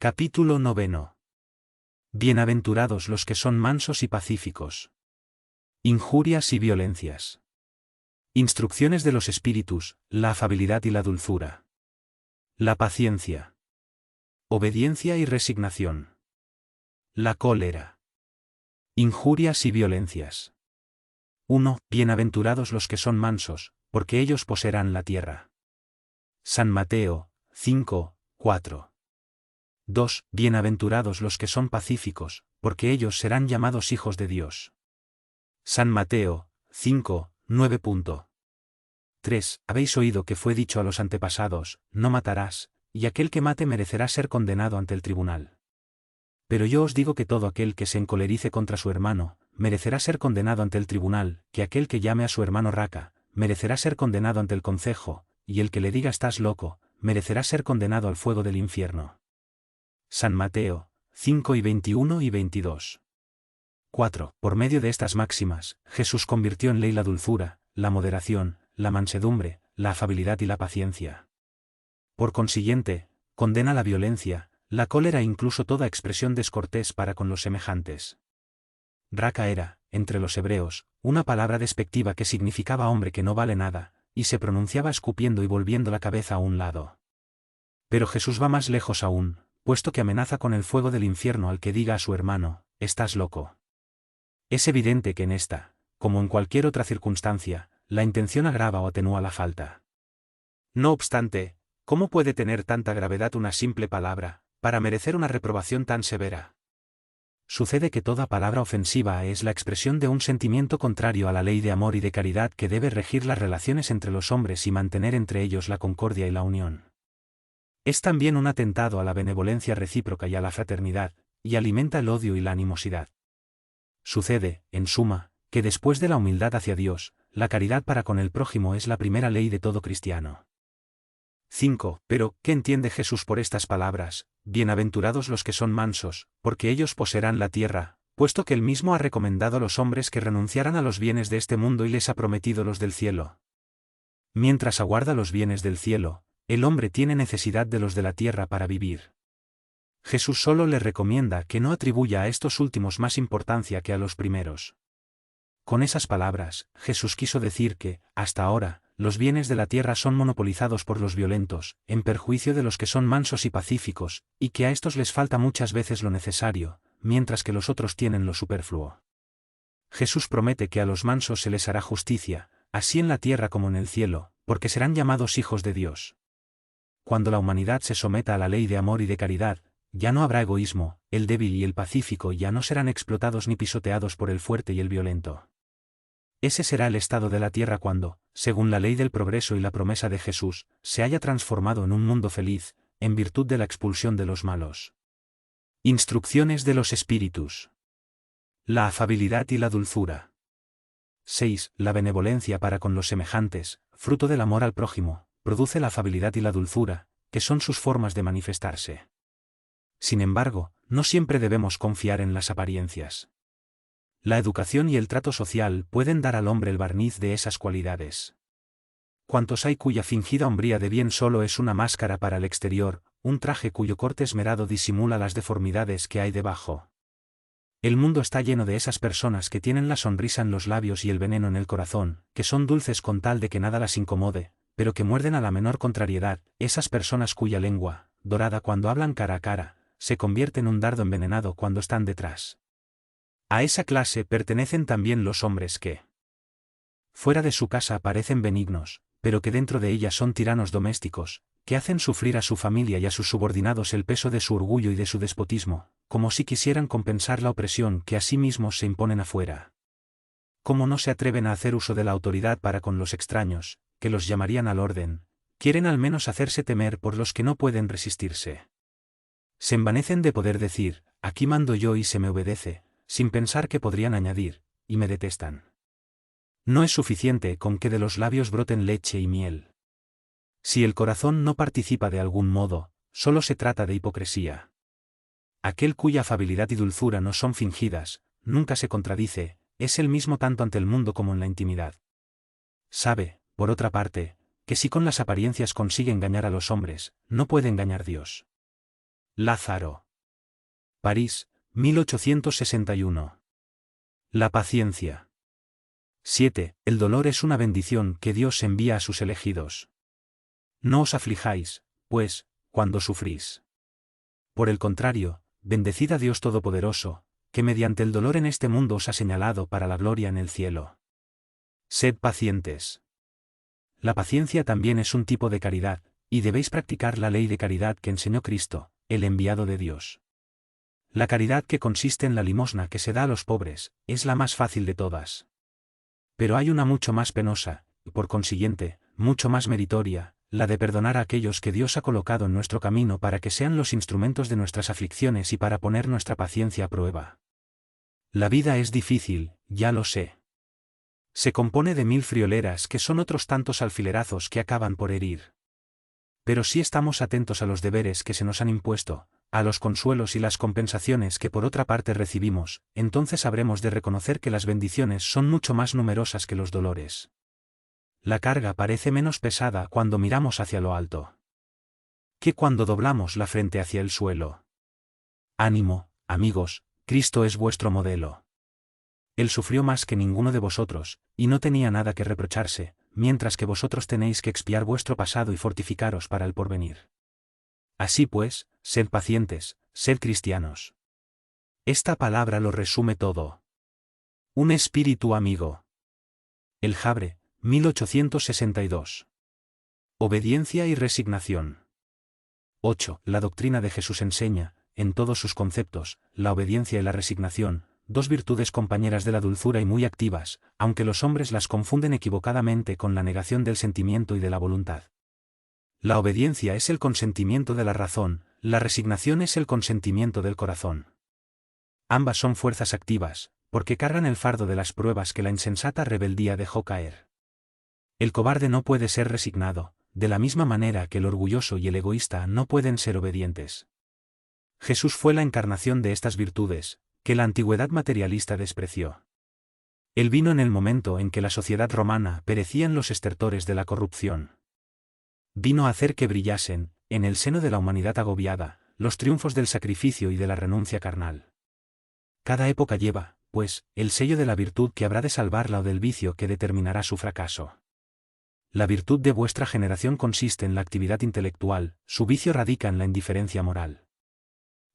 Capítulo 9. Bienaventurados los que son mansos y pacíficos. Injurias y violencias. Instrucciones de los espíritus, la afabilidad y la dulzura. La paciencia. Obediencia y resignación. La cólera. Injurias y violencias. 1. Bienaventurados los que son mansos, porque ellos poseerán la tierra. San Mateo, 5, 4. 2. Bienaventurados los que son pacíficos, porque ellos serán llamados hijos de Dios. San Mateo, 5, 9. 3. Habéis oído que fue dicho a los antepasados, no matarás, y aquel que mate merecerá ser condenado ante el tribunal. Pero yo os digo que todo aquel que se encolerice contra su hermano, merecerá ser condenado ante el tribunal, que aquel que llame a su hermano raca, merecerá ser condenado ante el concejo, y el que le diga estás loco, merecerá ser condenado al fuego del infierno. San Mateo, 5 y 21 y 22. 4. Por medio de estas máximas, Jesús convirtió en ley la dulzura, la moderación, la mansedumbre, la afabilidad y la paciencia. Por consiguiente, condena la violencia, la cólera e incluso toda expresión descortés para con los semejantes. Raca era, entre los hebreos, una palabra despectiva que significaba hombre que no vale nada, y se pronunciaba escupiendo y volviendo la cabeza a un lado. Pero Jesús va más lejos aún, puesto que amenaza con el fuego del infierno al que diga a su hermano, estás loco. Es evidente que en esta, como en cualquier otra circunstancia, la intención agrava o atenúa la falta. No obstante, ¿cómo puede tener tanta gravedad una simple palabra, para merecer una reprobación tan severa? Sucede que toda palabra ofensiva es la expresión de un sentimiento contrario a la ley de amor y de caridad que debe regir las relaciones entre los hombres y mantener entre ellos la concordia y la unión. Es también un atentado a la benevolencia recíproca y a la fraternidad, y alimenta el odio y la animosidad. Sucede, en suma, que después de la humildad hacia Dios, la caridad para con el prójimo es la primera ley de todo cristiano. 5. Pero, ¿qué entiende Jesús por estas palabras? Bienaventurados los que son mansos, porque ellos poseerán la tierra, puesto que él mismo ha recomendado a los hombres que renunciaran a los bienes de este mundo y les ha prometido los del cielo. Mientras aguarda los bienes del cielo, el hombre tiene necesidad de los de la tierra para vivir. Jesús solo le recomienda que no atribuya a estos últimos más importancia que a los primeros. Con esas palabras, Jesús quiso decir que, hasta ahora, los bienes de la tierra son monopolizados por los violentos, en perjuicio de los que son mansos y pacíficos, y que a estos les falta muchas veces lo necesario, mientras que los otros tienen lo superfluo. Jesús promete que a los mansos se les hará justicia, así en la tierra como en el cielo, porque serán llamados hijos de Dios. Cuando la humanidad se someta a la ley de amor y de caridad, ya no habrá egoísmo, el débil y el pacífico ya no serán explotados ni pisoteados por el fuerte y el violento. Ese será el estado de la tierra cuando, según la ley del progreso y la promesa de Jesús, se haya transformado en un mundo feliz, en virtud de la expulsión de los malos. Instrucciones de los espíritus. La afabilidad y la dulzura. 6. La benevolencia para con los semejantes, fruto del amor al prójimo, produce la afabilidad y la dulzura, que son sus formas de manifestarse. Sin embargo, no siempre debemos confiar en las apariencias. La educación y el trato social pueden dar al hombre el barniz de esas cualidades. ¿Cuántos hay cuya fingida hombría de bien solo es una máscara para el exterior, un traje cuyo corte esmerado disimula las deformidades que hay debajo? El mundo está lleno de esas personas que tienen la sonrisa en los labios y el veneno en el corazón, que son dulces con tal de que nada las incomode, pero que muerden a la menor contrariedad, esas personas cuya lengua, dorada cuando hablan cara a cara, se convierte en un dardo envenenado cuando están detrás. A esa clase pertenecen también los hombres que, fuera de su casa parecen benignos, pero que dentro de ella son tiranos domésticos, que hacen sufrir a su familia y a sus subordinados el peso de su orgullo y de su despotismo, como si quisieran compensar la opresión que a sí mismos se imponen afuera. Como no se atreven a hacer uso de la autoridad para con los extraños, que los llamarían al orden, quieren al menos hacerse temer por los que no pueden resistirse. Se envanecen de poder decir, aquí mando yo y se me obedece, sin pensar que podrían añadir, y me detestan. No es suficiente con que de los labios broten leche y miel. Si el corazón no participa de algún modo, solo se trata de hipocresía. Aquel cuya afabilidad y dulzura no son fingidas, nunca se contradice, es el mismo tanto ante el mundo como en la intimidad. Sabe, por otra parte, que si con las apariencias consigue engañar a los hombres, no puede engañar a Dios. Lázaro. París, 1861. La paciencia. 7. El dolor es una bendición que Dios envía a sus elegidos. No os aflijáis, pues, cuando sufrís. Por el contrario, bendecid a Dios Todopoderoso, que mediante el dolor en este mundo os ha señalado para la gloria en el cielo. Sed pacientes. La paciencia también es un tipo de caridad, y debéis practicar la ley de caridad que enseñó Cristo, el enviado de Dios. La caridad que consiste en la limosna que se da a los pobres, es la más fácil de todas. Pero hay una mucho más penosa, y por consiguiente, mucho más meritoria, la de perdonar a aquellos que Dios ha colocado en nuestro camino para que sean los instrumentos de nuestras aflicciones y para poner nuestra paciencia a prueba. La vida es difícil, ya lo sé. Se compone de 1000 frioleras que son otros tantos alfilerazos que acaban por herir. Pero si estamos atentos a los deberes que se nos han impuesto, a los consuelos y las compensaciones que por otra parte recibimos, entonces habremos de reconocer que las bendiciones son mucho más numerosas que los dolores. La carga parece menos pesada cuando miramos hacia lo alto que cuando doblamos la frente hacia el suelo. Ánimo, amigos, Cristo es vuestro modelo. Él sufrió más que ninguno de vosotros, y no tenía nada que reprocharse, mientras que vosotros tenéis que expiar vuestro pasado y fortificaros para el porvenir. Así pues, sed pacientes, sed cristianos. Esta palabra lo resume todo. Un espíritu amigo. El Havre, 1862. Obediencia y resignación. 8. La doctrina de Jesús enseña, en todos sus conceptos, la obediencia y la resignación, dos virtudes compañeras de la dulzura y muy activas, aunque los hombres las confunden equivocadamente con la negación del sentimiento y de la voluntad. La obediencia es el consentimiento de la razón, la resignación es el consentimiento del corazón. Ambas son fuerzas activas, porque cargan el fardo de las pruebas que la insensata rebeldía dejó caer. El cobarde no puede ser resignado, de la misma manera que el orgulloso y el egoísta no pueden ser obedientes. Jesús fue la encarnación de estas virtudes, que la antigüedad materialista despreció. Él vino en el momento en que la sociedad romana perecía en los estertores de la corrupción. Vino a hacer que brillasen, en el seno de la humanidad agobiada, los triunfos del sacrificio y de la renuncia carnal. Cada época lleva, pues, el sello de la virtud que habrá de salvarla o del vicio que determinará su fracaso. La virtud de vuestra generación consiste en la actividad intelectual, su vicio radica en la indiferencia moral.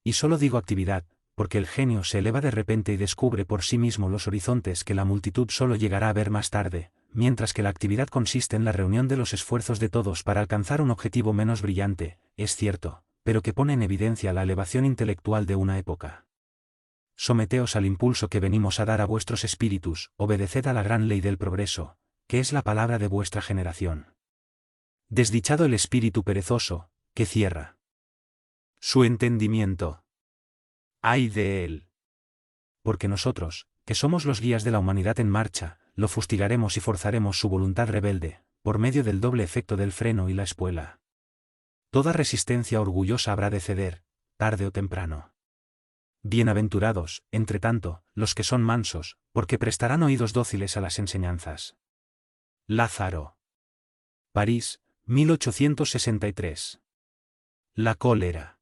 Y solo digo actividad, porque el genio se eleva de repente y descubre por sí mismo los horizontes que la multitud solo llegará a ver más tarde, mientras que la actividad consiste en la reunión de los esfuerzos de todos para alcanzar un objetivo menos brillante, es cierto, pero que pone en evidencia la elevación intelectual de una época. Someteos al impulso que venimos a dar a vuestros espíritus, obedeced a la gran ley del progreso, que es la palabra de vuestra generación. Desdichado el espíritu perezoso, que cierra su entendimiento. ¡Ay de él! Porque nosotros, que somos los guías de la humanidad en marcha, lo fustigaremos y forzaremos su voluntad rebelde, por medio del doble efecto del freno y la espuela. Toda resistencia orgullosa habrá de ceder, tarde o temprano. Bienaventurados, entre tanto, los que son mansos, porque prestarán oídos dóciles a las enseñanzas. Lázaro. París, 1863. La cólera.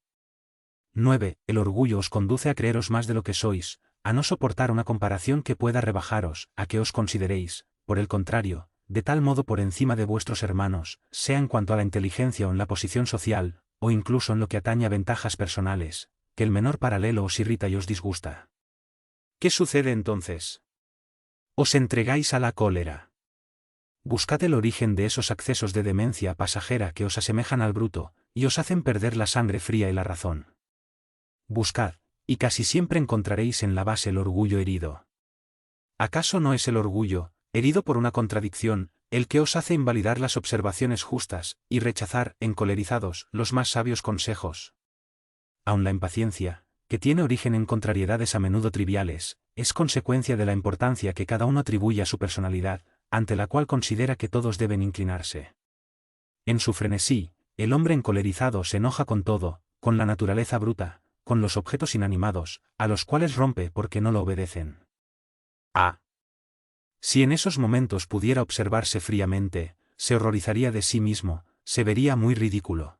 9. El orgullo os conduce a creeros más de lo que sois, a no soportar una comparación que pueda rebajaros, a que os consideréis, por el contrario, de tal modo por encima de vuestros hermanos, sea en cuanto a la inteligencia o en la posición social, o incluso en lo que atañe a ventajas personales, que el menor paralelo os irrita y os disgusta. ¿Qué sucede entonces? Os entregáis a la cólera. Buscad el origen de esos accesos de demencia pasajera que os asemejan al bruto, y os hacen perder la sangre fría y la razón. Buscad, y casi siempre encontraréis en la base el orgullo herido. ¿Acaso no es el orgullo, herido por una contradicción, el que os hace invalidar las observaciones justas, y rechazar, encolerizados, los más sabios consejos? Aun la impaciencia, que tiene origen en contrariedades a menudo triviales, es consecuencia de la importancia que cada uno atribuye a su personalidad, ante la cual considera que todos deben inclinarse. En su frenesí, el hombre encolerizado se enoja con todo, con la naturaleza bruta, con los objetos inanimados, a los cuales rompe porque no lo obedecen. Si en esos momentos pudiera observarse fríamente, se horrorizaría de sí mismo, se vería muy ridículo.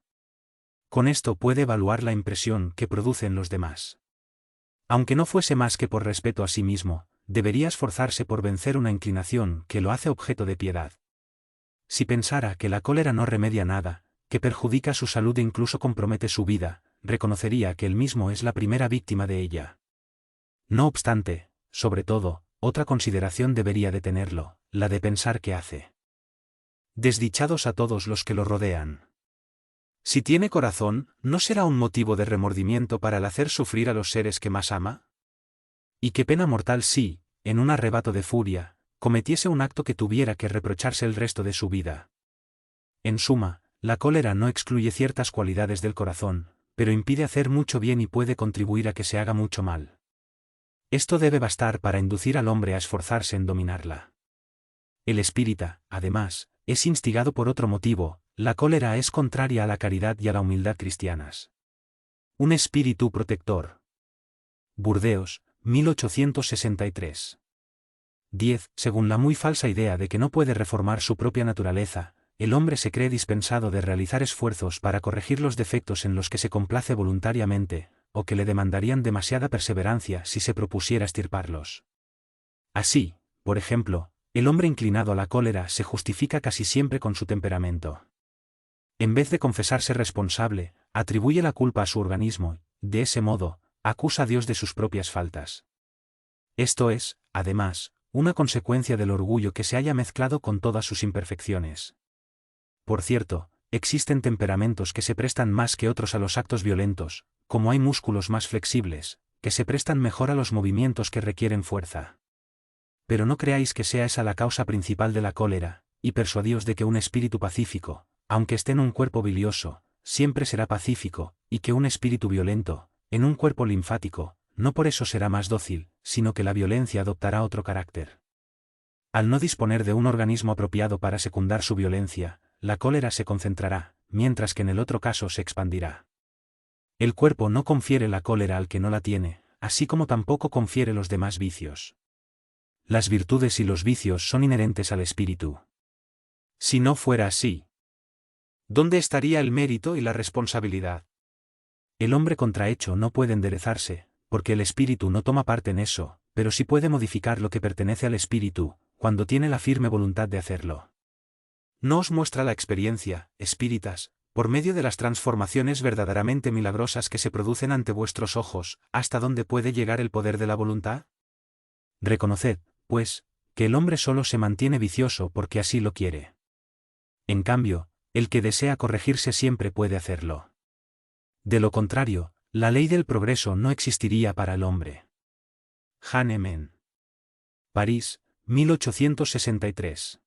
Con esto puede evaluar la impresión que produce en los demás. Aunque no fuese más que por respeto a sí mismo, debería esforzarse por vencer una inclinación que lo hace objeto de piedad. Si pensara que la cólera no remedia nada, que perjudica su salud e incluso compromete su vida, reconocería que él mismo es la primera víctima de ella. No obstante, sobre todo, otra consideración debería detenerlo, la de pensar que hace. Desdichados a todos los que lo rodean. Si tiene corazón, ¿no será un motivo de remordimiento para el hacer sufrir a los seres que más ama? Y qué pena mortal si, en un arrebato de furia, cometiese un acto que tuviera que reprocharse el resto de su vida. En suma, la cólera no excluye ciertas cualidades del corazón, pero impide hacer mucho bien y puede contribuir a que se haga mucho mal. Esto debe bastar para inducir al hombre a esforzarse en dominarla. El espírita, además, es instigado por otro motivo: la cólera es contraria a la caridad y a la humildad cristianas. Un espíritu protector. Burdeos, 1863. 10. Según la muy falsa idea de que no puede reformar su propia naturaleza, el hombre se cree dispensado de realizar esfuerzos para corregir los defectos en los que se complace voluntariamente, o que le demandarían demasiada perseverancia si se propusiera extirparlos. Así, por ejemplo, el hombre inclinado a la cólera se justifica casi siempre con su temperamento. En vez de confesarse responsable, atribuye la culpa a su organismo, de ese modo, acusa a Dios de sus propias faltas. Esto es, además, una consecuencia del orgullo que se haya mezclado con todas sus imperfecciones. Por cierto, existen temperamentos que se prestan más que otros a los actos violentos, como hay músculos más flexibles, que se prestan mejor a los movimientos que requieren fuerza. Pero no creáis que sea esa la causa principal de la cólera, y persuadíos de que un espíritu pacífico, aunque esté en un cuerpo bilioso, siempre será pacífico, y que un espíritu violento, en un cuerpo linfático, no por eso será más dócil, sino que la violencia adoptará otro carácter. Al no disponer de un organismo apropiado para secundar su violencia, la cólera se concentrará, mientras que en el otro caso se expandirá. El cuerpo no confiere la cólera al que no la tiene, así como tampoco confiere los demás vicios. Las virtudes y los vicios son inherentes al espíritu. Si no fuera así, ¿dónde estaría el mérito y la responsabilidad? El hombre contrahecho no puede enderezarse, porque el espíritu no toma parte en eso, pero sí puede modificar lo que pertenece al espíritu, cuando tiene la firme voluntad de hacerlo. ¿No os muestra la experiencia, espíritas, por medio de las transformaciones verdaderamente milagrosas que se producen ante vuestros ojos, hasta dónde puede llegar el poder de la voluntad? Reconoced, pues, que el hombre solo se mantiene vicioso porque así lo quiere. En cambio, el que desea corregirse siempre puede hacerlo. De lo contrario, la ley del progreso no existiría para el hombre. Hahnemann. París, 1863.